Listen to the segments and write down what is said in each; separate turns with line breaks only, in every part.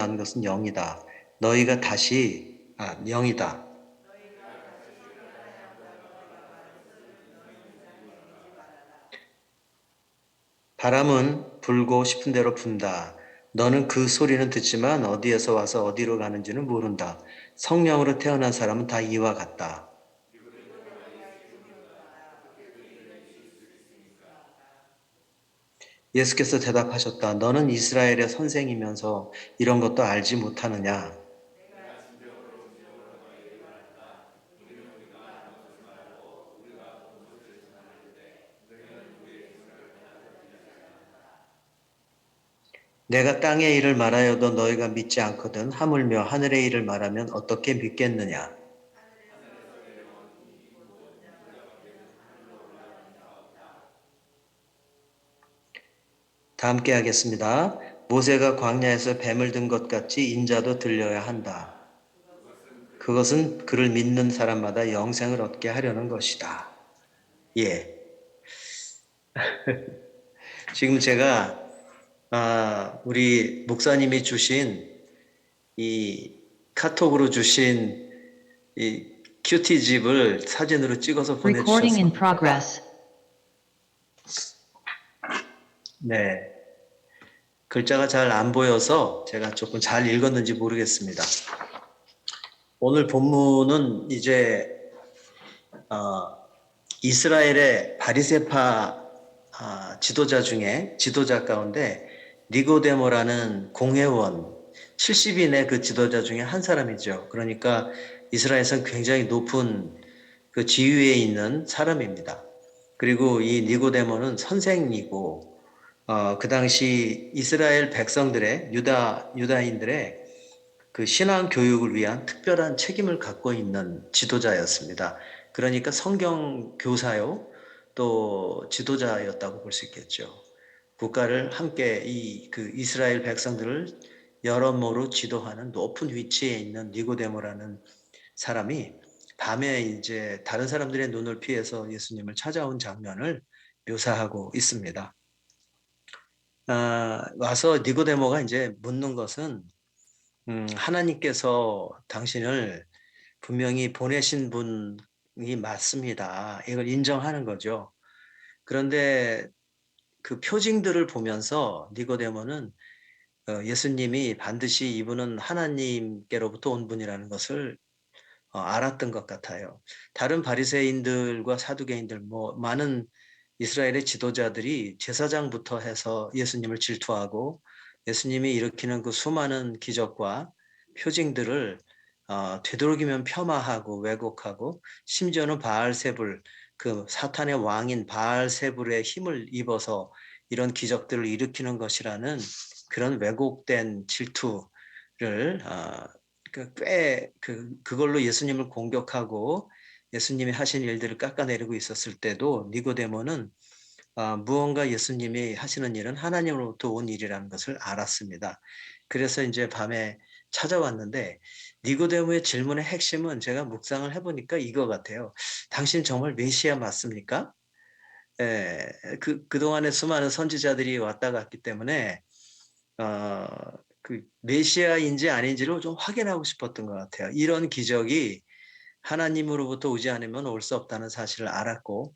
난 것은 영이다. 너희가 다시 영이다. 바람은 불고 싶은 대로 분다. 너는 그 소리는 듣지만 어디에서 와서 어디로 가는지는 모른다. 성령으로 태어난 사람은 다 이와 같다. 예수께서 대답하셨다. 너는 이스라엘의 선생이면서 이런 것도 알지 못하느냐? 내가 땅의 일을 말하여도 너희가 믿지 않거든 하물며 하늘의 일을 말하면 어떻게 믿겠느냐? 다 함께 하겠습니다. 모세가 광야에서 뱀을 든 것 같이 인자도 들려야 한다. 그것은 그를 믿는 사람마다 영생을 얻게 하려는 것이다. 예. 지금 제가 우리 목사님이 주신 이 카톡으로 주신 이 큐티집을 사진으로 찍어서
Recording in
보내주셨습니다.
progress.
네. 글자가 잘 안 보여서 제가 조금 잘 읽었는지 모르겠습니다. 오늘 본문은 이제 이스라엘의 바리새파 지도자 중에 지도자 가운데 니고데모라는 공회원 70인의 그 지도자 중에 한 사람이죠. 그러니까 이스라엘에서는 굉장히 높은 그 지위에 있는 사람입니다. 그리고 이 니고데모는 선생이고 그 당시 이스라엘 백성들의 유다인들의 그 신앙 교육을 위한 특별한 책임을 갖고 있는 지도자였습니다. 그러니까 성경 교사요, 또 지도자였다고 볼 수 있겠죠. 국가를 함께 그 이스라엘 백성들을 여러모로 지도하는 높은 위치에 있는 니고데모라는 사람이 밤에 이제 다른 사람들의 눈을 피해서 예수님을 찾아온 장면을 묘사하고 있습니다. 와서 니고데모가 이제 묻는 것은 하나님께서 당신을 분명히 보내신 분이 맞습니다. 이걸 인정하는 거죠. 그런데 그 표징들을 보면서 니고데모는 예수님이 반드시 이분은 하나님께로부터 온 분이라는 것을 알았던 것 같아요. 다른 바리새인들과 사두개인들, 많은 이스라엘의 지도자들이 제사장부터 해서 예수님을 질투하고 예수님이 일으키는 그 수많은 기적과 표징들을 되도록이면 폄하하고 왜곡하고 심지어는 바알세불, 그 사탄의 왕인 바알세불의 힘을 입어서 이런 기적들을 일으키는 것이라는 그런 왜곡된 질투를 그걸로 예수님을 공격하고 예수님이 하신 일들을 깎아내리고 있었을 때도 니고데모는 무언가 예수님이 하시는 일은 하나님으로부터 온 일이라는 것을 알았습니다. 그래서 이제 밤에 찾아왔는데 니고데모의 질문의 핵심은 제가 묵상을 해보니까 이거 같아요. 당신 정말 메시아 맞습니까? 예, 그동안에 수많은 선지자들이 왔다 갔기 때문에 어, 그 메시아인지 아닌지를 좀 확인하고 싶었던 것 같아요. 이런 기적이 하나님으로부터 오지 않으면 올 수 없다는 사실을 알았고,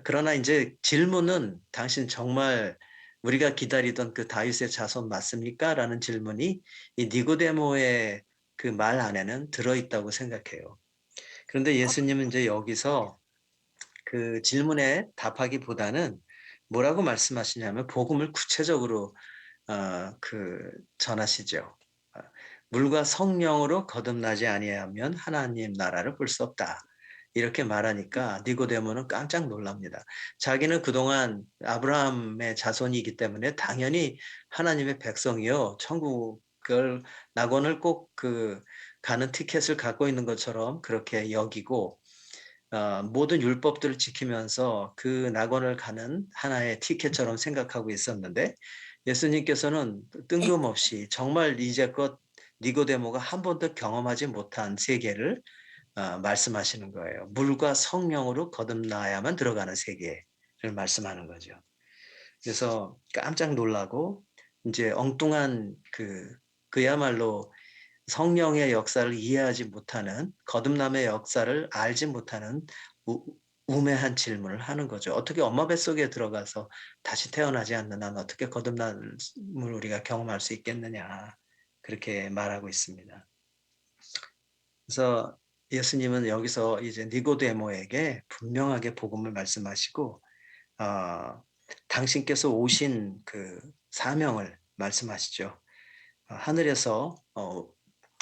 그러나 이제 질문은 당신 정말 우리가 기다리던 그 다윗의 자손 맞습니까? 라는 질문이 이 니고데모의 그 말 안에는 들어있다고 생각해요. 그런데 예수님은 이제 여기서 그 질문에 답하기보다는 뭐라고 말씀하시냐면 복음을 구체적으로 전하시죠. 물과 성령으로 거듭나지 아니하면 하나님 나라를 볼 수 없다. 이렇게 말하니까 니고데모는 깜짝 놀랍니다. 자기는 그동안 아브라함의 자손이기 때문에 당연히 하나님의 백성이요. 천국을 낙원을 꼭 가는 티켓을 갖고 있는 것처럼 그렇게 여기고 모든 율법들을 지키면서 그 낙원을 가는 하나의 티켓처럼 생각하고 있었는데 예수님께서는 뜬금없이 정말 이제껏 니고데모가 한 번도 경험하지 못한 세계를 말씀하시는 거예요. 물과 성령으로 거듭나야만 들어가는 세계를 말씀하는 거죠. 그래서 깜짝 놀라고 이제 엉뚱한 그야말로 성령의 역사를 이해하지 못하는, 거듭남의 역사를 알지 못하는 우매한 질문을 하는 거죠. 어떻게 엄마 뱃속에 들어가서 다시 태어나지 않는 한 어떻게 거듭남을 우리가 경험할 수 있겠느냐. 그렇게 말하고 있습니다. 그래서 예수님은 여기서 이제 니고데모에게 분명하게 복음을 말씀하시고, 어, 당신께서 오신 그 사명을 말씀하시죠. 하늘에서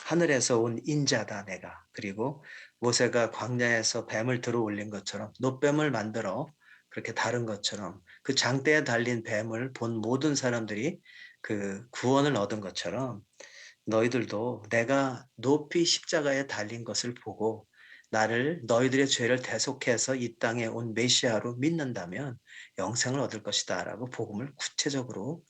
하늘에서 온 인자다 내가. 그리고 모세가 광야에서 뱀을 들어 올린 것처럼, 놋뱀을 만들어 그렇게 다른 것처럼, 그 장대에 달린 뱀을 본 모든 사람들이 그 구원을 얻은 것처럼, 너희들도 내가 높이 십자가에 달린 것을 보고 나를, 너희들의 죄를 대속해서 이 땅에 온 메시아로 믿는다면 영생을 얻을 것이다 라고 복음을 구체적으로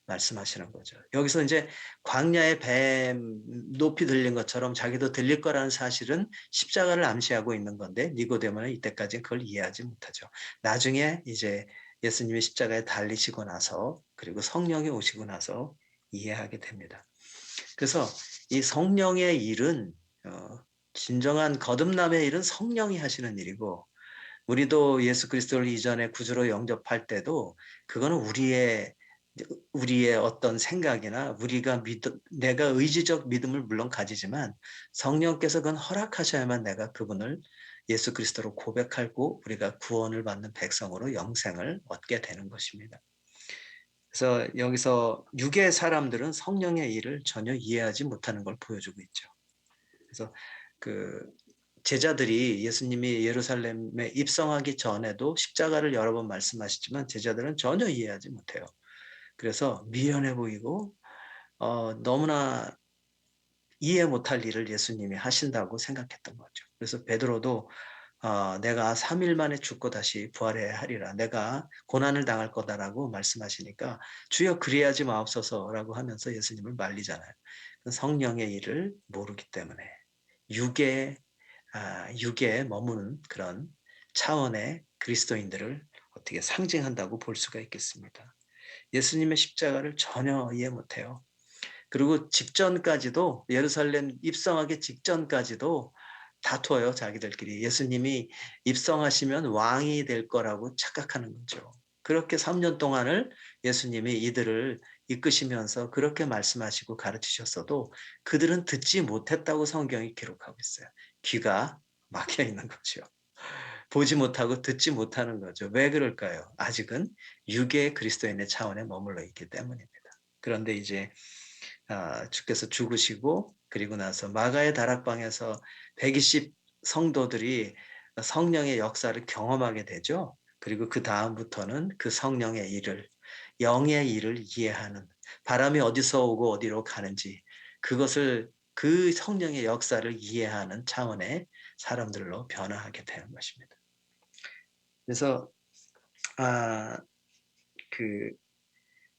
말씀하시는 거죠. 여기서 이제 광야의 뱀 높이 들린 것처럼 자기도 들릴 거라는 사실은 십자가를 암시하고 있는 건데, 니고데모는 이때까지 그걸 이해하지 못하죠. 나중에 이제 예수님이 십자가에 달리시고 나서, 그리고 성령이 오시고 나서 이해하게 됩니다. 그래서 이 성령의 일은, 진정한 거듭남의 일은 성령이 하시는 일이고, 우리도 예수 그리스도를 이전에 구주로 영접할 때도 그거는 우리의 어떤 생각이나 내가 의지적 믿음을 물론 가지지만 성령께서 그건 허락하셔야만 내가 그분을 예수 그리스도로 고백하고 우리가 구원을 받는 백성으로 영생을 얻게 되는 것입니다. 그래서 여기서 육의 사람들은 성령의 일을 전혀 이해하지 못하는 걸 보여주고 있죠. 그래서 그 제자들이 예수님이 예루살렘에 입성하기 전에도 십자가를 여러 번 말씀하시지만 제자들은 전혀 이해하지 못해요. 그래서 미련해 보이고 너무나 이해 못할 일을 예수님이 하신다고 생각했던 거죠. 그래서 베드로도 내가 3일 만에 죽고 다시 부활해야 하리라. 내가 고난을 당할 거다라고 말씀하시니까 주여 그리하지 마옵소서라고 하면서 예수님을 말리잖아요. 성령의 일을 모르기 때문에 육에 머무는 그런 차원의 그리스도인들을 어떻게 상징한다고 볼 수가 있겠습니다. 예수님의 십자가를 전혀 이해 못해요. 그리고 직전까지도, 예루살렘 입성하기 직전까지도 다투어요, 자기들끼리. 예수님이 입성하시면 왕이 될 거라고 착각하는 거죠. 그렇게 3년 동안을 예수님이 이들을 이끄시면서 그렇게 말씀하시고 가르치셨어도 그들은 듣지 못했다고 성경이 기록하고 있어요. 귀가 막혀 있는 거죠. 보지 못하고 듣지 못하는 거죠. 왜 그럴까요? 아직은 육의 그리스도인의 차원에 머물러 있기 때문입니다. 그런데 이제 주께서 죽으시고 그리고 나서 마가의 다락방에서 120 성도들이 성령의 역사를 경험하게 되죠. 그리고 그 다음부터는 그 성령의 일을, 영의 일을 이해하는, 바람이 어디서 오고 어디로 가는지 그것을, 그 성령의 역사를 이해하는 차원의 사람들로 변화하게 되는 것입니다. 그래서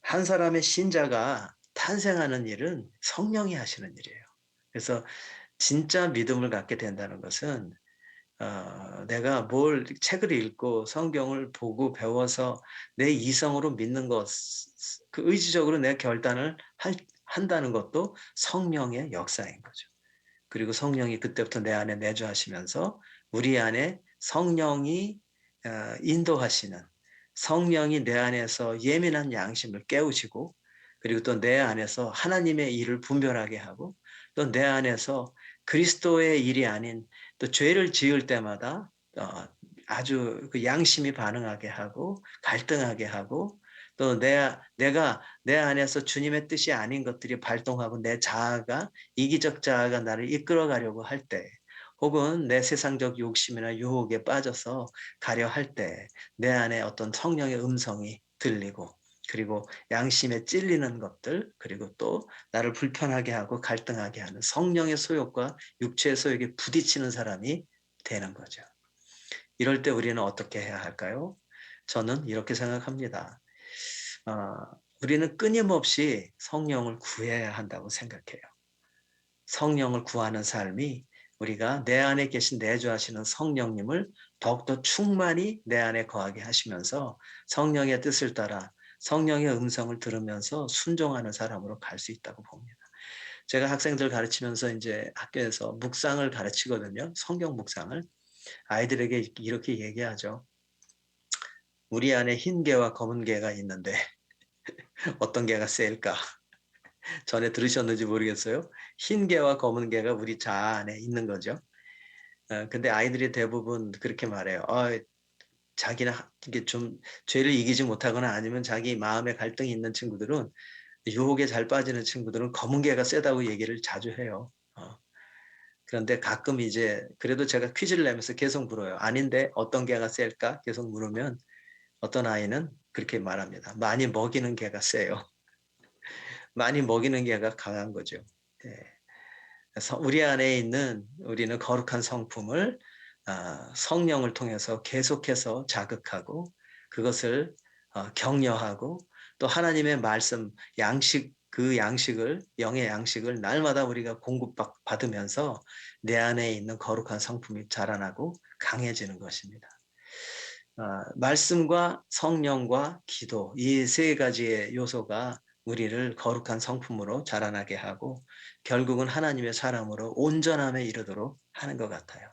한 사람의 신자가 탄생하는 일은 성령이 하시는 일이에요. 그래서 진짜 믿음을 갖게 된다는 것은 내가 뭘 책을 읽고 성경을 보고 배워서 내 이성으로 믿는 것, 그 의지적으로 내 결단을 한다는 것도 성령의 역사인 거죠. 그리고 성령이 그때부터 내 안에 내주하시면서 우리 안에 성령이 인도하시는, 성령이 내 안에서 예민한 양심을 깨우시고, 그리고 또 내 안에서 하나님의 일을 분별하게 하고, 또 내 안에서 그리스도의 일이 아닌 또 죄를 지을 때마다 아주 그 양심이 반응하게 하고 갈등하게 하고, 또 내가 내 안에서 주님의 뜻이 아닌 것들이 발동하고 내 자아가, 이기적 자아가 나를 이끌어가려고 할 때, 혹은 내 세상적 욕심이나 유혹에 빠져서 가려 할 때 내 안에 어떤 성령의 음성이 들리고, 그리고 양심에 찔리는 것들, 그리고 또 나를 불편하게 하고 갈등하게 하는 성령의 소욕과 육체의 소욕에 부딪히는 사람이 되는 거죠. 이럴 때 우리는 어떻게 해야 할까요? 저는 이렇게 생각합니다. 우리는 끊임없이 성령을 구해야 한다고 생각해요. 성령을 구하는 삶이, 우리가 내 안에 계신 내주하시는 성령님을 더욱더 충만히 내 안에 거하게 하시면서 성령의 뜻을 따라 성령의 음성을 들으면서 순종하는 사람으로 갈 수 있다고 봅니다. 제가 학생들 가르치면서 이제 학교에서 묵상을 가르치거든요. 성경 묵상을. 아이들에게 이렇게 얘기하죠. 우리 안에 흰 개와 검은 개가 있는데 어떤 개가 셀까? 전에 들으셨는지 모르겠어요. 흰 개와 검은 개가 우리 자아 안에 있는 거죠. 근데 아이들이 대부분 그렇게 말해요. 자기는 이게 좀 죄를 이기지 못하거나 아니면 자기 마음에 갈등이 있는 친구들은 유혹에 잘 빠지는 친구들은 검은 개가 세다고 얘기를 자주 해요. 그런데 가끔 이제 그래도 제가 퀴즈를 내면서 계속 물어요. 아닌데 어떤 개가 셀까? 계속 물으면 어떤 아이는 그렇게 말합니다. 많이 먹이는 개가 세요. 많이 먹이는 개가 강한 거죠. 예. 그래서 우리 안에 있는 우리는 거룩한 성품을 성령을 통해서 계속해서 자극하고 그것을 격려하고 또 하나님의 말씀 양식 그 양식을 영의 양식을 날마다 우리가 공급받으면서 내 안에 있는 거룩한 성품이 자라나고 강해지는 것입니다. 말씀과 성령과 기도 이 세 가지의 요소가 우리를 거룩한 성품으로 자라나게 하고 결국은 하나님의 사람으로 온전함에 이르도록 하는 것 같아요.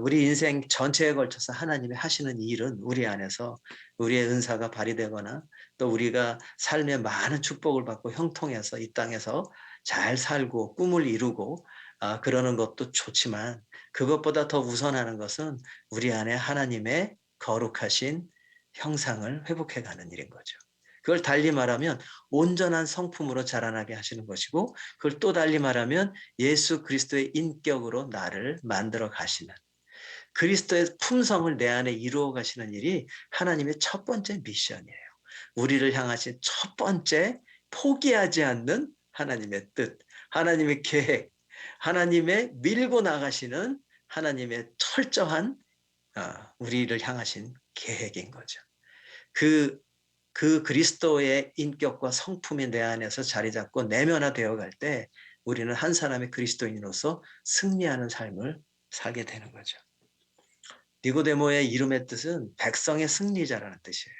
우리 인생 전체에 걸쳐서 하나님이 하시는 일은 우리 안에서 우리의 은사가 발휘되거나 또 우리가 삶에 많은 축복을 받고 형통해서 이 땅에서 잘 살고 꿈을 이루고 그러는 것도 좋지만 그것보다 더 우선하는 것은 우리 안에 하나님의 거룩하신 형상을 회복해가는 일인 거죠. 그걸 달리 말하면 온전한 성품으로 자라나게 하시는 것이고 그걸 또 달리 말하면 예수 그리스도의 인격으로 나를 만들어 가시는 그리스도의 품성을 내 안에 이루어 가시는 일이 하나님의 첫 번째 미션이에요. 우리를 향하신 첫 번째 포기하지 않는 하나님의 뜻, 하나님의 계획, 하나님의 밀고 나가시는 하나님의 철저한 우리를 향하신 계획인 거죠. 그 그리스도의 인격과 성품이 내 안에서 자리 잡고 내면화되어 갈 때 우리는 한 사람의 그리스도인으로서 승리하는 삶을 살게 되는 거죠. 니고데모의 이름의 뜻은 백성의 승리자라는 뜻이에요.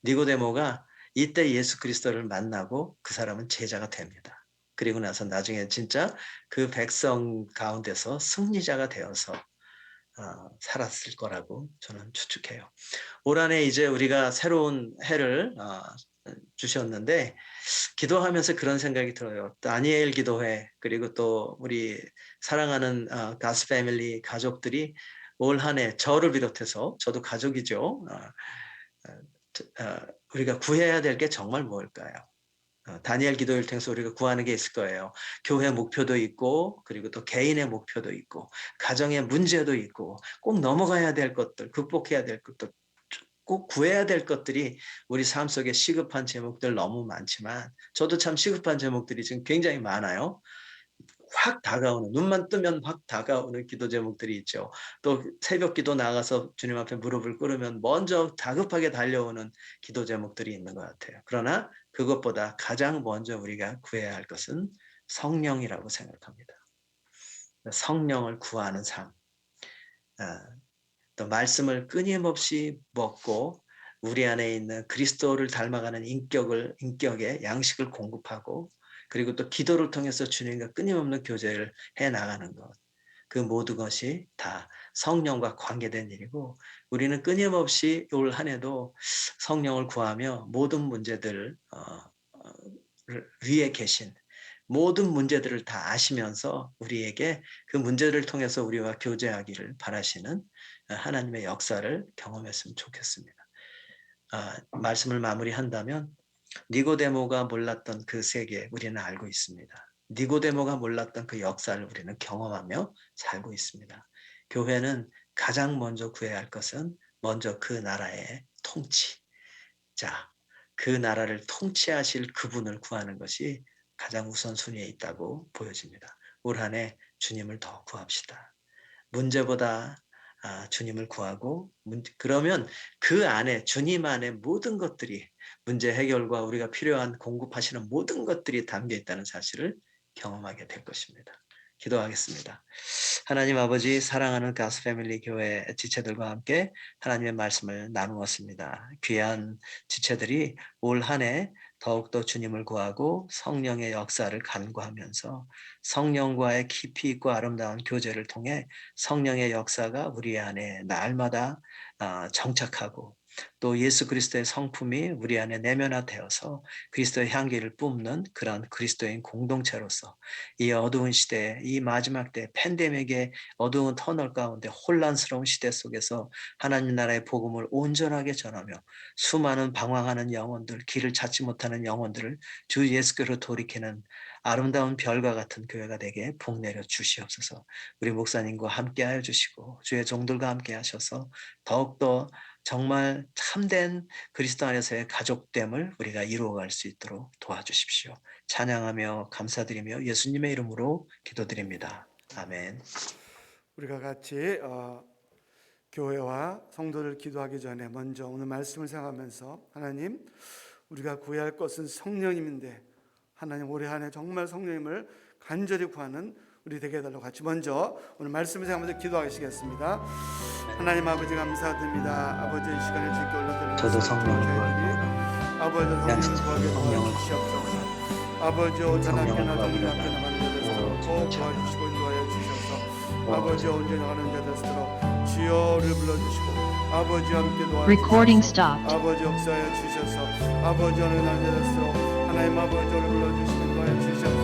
니고데모가 이때 예수 그리스도를 만나고 그 사람은 제자가 됩니다. 그리고 나서 나중에 진짜 그 백성 가운데서 승리자가 되어서 살았을 거라고 저는 추측해요. 올 한해 이제 우리가 새로운 해를 주셨는데 기도하면서 그런 생각이 들어요. 다니엘 기도회 그리고 또 우리 사랑하는 가스 패밀리 가족들이 올 한해 저를 비롯해서 저도 가족이죠. 우리가 구해야 될 게 정말 뭘까요? 다니엘 기도를 통해서 우리가 구하는 게 있을 거예요. 교회 목표도 있고 그리고 또 개인의 목표도 있고 가정의 문제도 있고 꼭 넘어가야 될 것들, 극복해야 될 것들, 꼭 구해야 될 것들이 우리 삶 속에 시급한 제목들 너무 많지만 저도 참 시급한 제목들이 지금 굉장히 많아요. 확 다가오는 눈만 뜨면 확 다가오는 기도 제목들이 있죠. 또 새벽 기도 나가서 주님 앞에 무릎을 꿇으면 먼저 다급하게 달려오는 기도 제목들이 있는 것 같아요. 그러나 그것보다 가장 먼저 우리가 구해야 할 것은 성령이라고 생각합니다. 성령을 구하는 삶. 또 말씀을 끊임없이 먹고 우리 안에 있는 그리스도를 닮아가는 인격의 양식을 공급하고 그리고 또 기도를 통해서 주님과 끊임없는 교제를 해 나가는 것. 그 모든 것이 다 성령과 관계된 일이고 우리는 끊임없이 올 한 해도 성령을 구하며 모든 문제들 위에 계신 모든 문제들을 다 아시면서 우리에게 그 문제를 통해서 우리와 교제하기를 바라시는 하나님의 역사를 경험했으면 좋겠습니다. 말씀을 마무리한다면 니고데모가 몰랐던 그 세계 우리는 알고 있습니다. 니고데모가 몰랐던 그 역사를 우리는 경험하며 살고 있습니다. 교회는 가장 먼저 구해야 할 것은 먼저 그 나라의 통치. 자, 그 나라를 통치하실 그분을 구하는 것이 가장 우선순위에 있다고 보여집니다. 올 한 해 주님을 더 구합시다. 문제보다 주님을 구하고 그러면 그 안에 주님 안에 모든 것들이 문제 해결과 우리가 필요한 공급하시는 모든 것들이 담겨 있다는 사실을 경험하게 될 것입니다. 기도하겠습니다. 하나님 아버지, 사랑하는 가스 패밀리 교회 지체들과 함께 하나님의 말씀을 나누었습니다. 귀한 지체들이 올 한 해 더욱더 주님을 구하고 성령의 역사를 간구하면서 성령과의 깊이 있고 아름다운 교제를 통해 성령의 역사가 우리 안에 날마다 정착하고, 또 예수 그리스도의 성품이 우리 안에 내면화되어서 그리스도의 향기를 뿜는 그런 그리스도인 공동체로서 이 어두운 시대, 이 마지막 때 팬데믹의 어두운 터널 가운데 혼란스러운 시대 속에서 하나님 나라의 복음을 온전하게 전하며 수많은 방황하는 영혼들, 길을 찾지 못하는 영혼들을 주 예수께로 돌이키는 아름다운 별과 같은 교회가 되게 복 내려 주시옵소서. 우리 목사님과 함께하여 주시고 주의 종들과 함께 하셔서 더욱더 정말 참된 그리스도 안에서의 가족됨을 우리가 이루어갈 수 있도록 도와주십시오. 찬양하며 감사드리며 예수님의 이름으로 기도드립니다. 아멘.
우리가 같이 교회와 성도를 기도하기 전에 먼저 오늘 말씀을 생각하면서, 하나님, 우리가 구해야 할 것은 성령님인데 하나님, 올해 한 해 정말 성령님을 간절히 구하는 우리 되게 해달라고 같이 먼저 오늘 말씀을 생각하면서 기도하시겠습니다. 하나님 아버지, 감사드립니다. 아버지, 이 시간을 지켜 올려드리는
저도 성령을
아버지, 성령을 구하게 도와주시옵소서. 아버지, 오전학교나 동문학교나 가는 자들스로 꼭 도와주시고 인도하여 주셔서 아버지, 언제 나가는 자들스로 주여를 불러주시고 아버지와 함께 도와주시옵소서.
Recording stopped.
아버지, 역사하여 주셔서 아버지, 어느 날 자들스로 하나님 아버지를 불러주시고 인도하여 주셔서